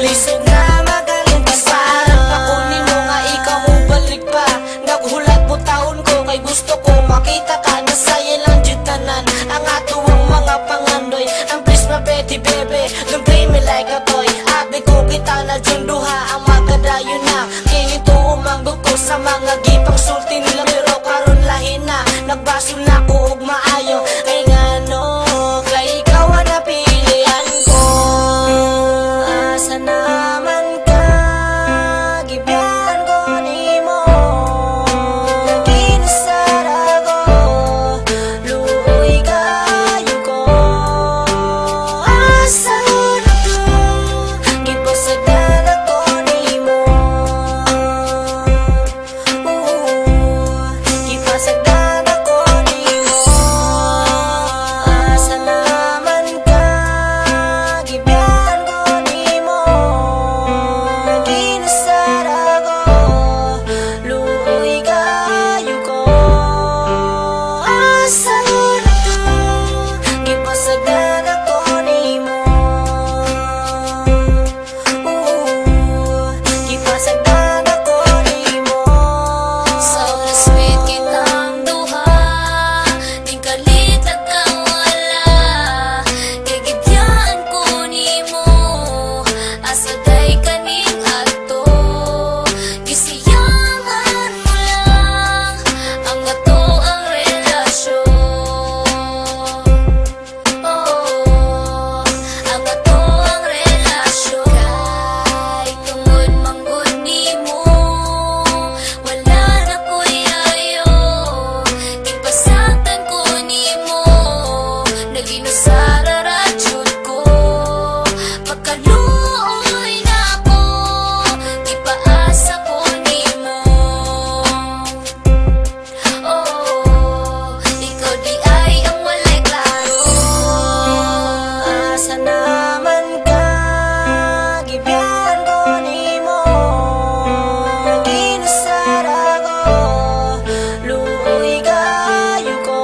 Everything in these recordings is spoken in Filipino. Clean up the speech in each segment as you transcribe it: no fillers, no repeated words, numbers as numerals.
Lisod na magaling ka pa. Pakunin mo nga ikaw mo balik pa. Naghulat mo taon ko kay gusto ko makita ka. Nasaya lang jitanan ang atuwang mga pangandoy. Ang please ma Betty bebe, don't play me like a toy. Abi ko kita na dyan duha ang magadayo na. Kinito umanggok ko sa mga gipang sulti nila. Pero karon lahin na, nagbasol na ko og maayo. Kay ngano, kay ikaw ang napilian ko. Asa naman ka, gibiyan ko nimo. Kinasara ko, luoy kayo ko. Asa na ka, gipasagan ako nimo. Gipasagan ako nimo. Asa naman ka, gibiyan ko nimo. Kinasara ko, luoy kayo ko. Asa na ka, gipasagan ako nimo. Gipasagan ako nimo. Sobrang sweet kitang duha, di kalit nagkawala. Kagibiyaan ko nimo, asa day kaning ato. Gisiyangan mo lang, ang ato ang relasyon. Oh, ang ato ang relasyon. Kay tungod manggod nimo, wala na ko'y ayo. Ipasaktan ko nimo, naginusara radyod ko. Pagkaluoy na ako, ipaasa ko nimo. Oh, ikaw di ay ang walay klaro. Asa naman ka, gibiyan ko nimo. Kinasara ko, luoy kayo ko.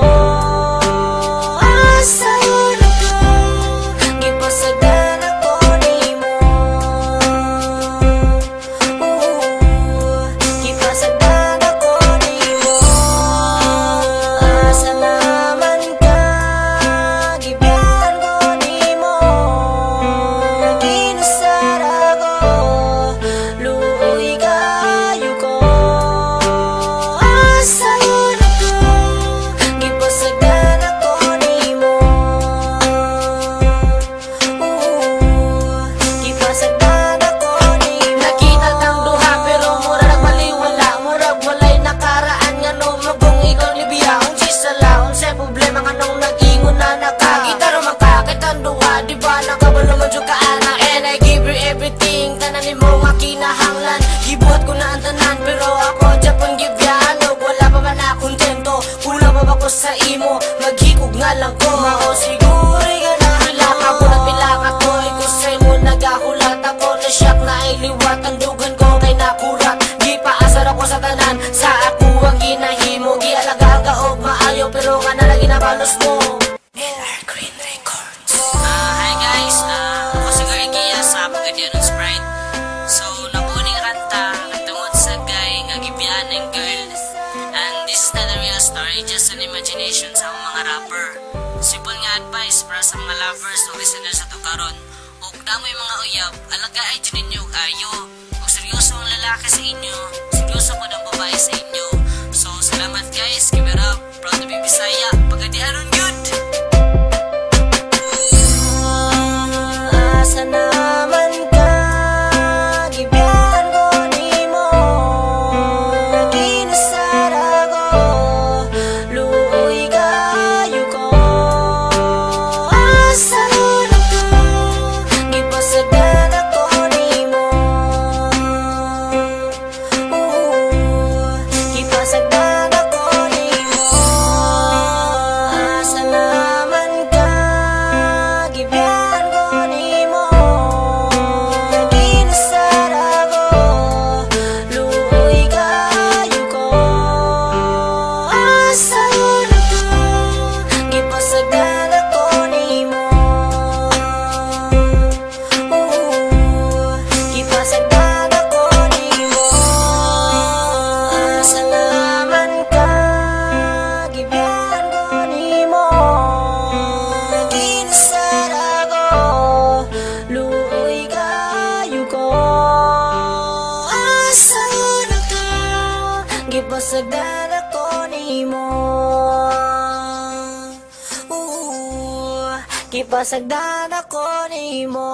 Asa na ka, gipasagan ako nimo. Gipasagan ako nimo. Asa naman ka, gibiyan ko nimo. Kinasara ko, luoy kayo ko. Asa na ka, gipasagan ako nimo. Gipasagan ako nimo. Nakita tang duha pero mura nagbaliwala. Murag walay nakaraan nga no magong ikaw ni biya. Ang sisala, ang say problema nga nung nag-ingon na nakakita ro makakit ang duha. Di ba nakabalo man dyan ka ana. And I give you everything, tanan ni mo nga kinahanglan. Gibuhat ko na ang tanan pero ako Japon gibyan. Wala pa man na kontento, kulang pa ba ko sa imo. Maghikog nga lang ko, mao siguro ka na hilaka ko. Nagpilaka ko, kung sa'y mo nagahulat ako. Na-shock na iliwat ang dugan ko kay nakurat. Di paasar ako sa tanan, sa ako ang ginahimo. Gialagaan ka og maayo pero nga na lang ginabalos mo. LR Green Records. Hi guys, ako si Gargia sa Pagadianon Sprite. So, nabuning kanta, nagtungod sa guy, nga gibiyan ng girl. And this is not a real story, just an imagination sa mga rapper. Simple nga advice para sa mga lovers o listeners sa tukaron. O damoy mga uyab, alaga ay dyan ninyo kayo. O seryoso ang lalaki sa inyo, seryoso po ng babae sa inyo. So, salamat guys, keep it up, proud to be Bisaya, Pagadianon good! Asa naman ka, gibiyan ko nimo. Kinasara ko, luoy kayo ko. Asa na ka, gipasagan ako nimo. Gipasagan ako nimo. nimo. Kipasagdan ako nimo.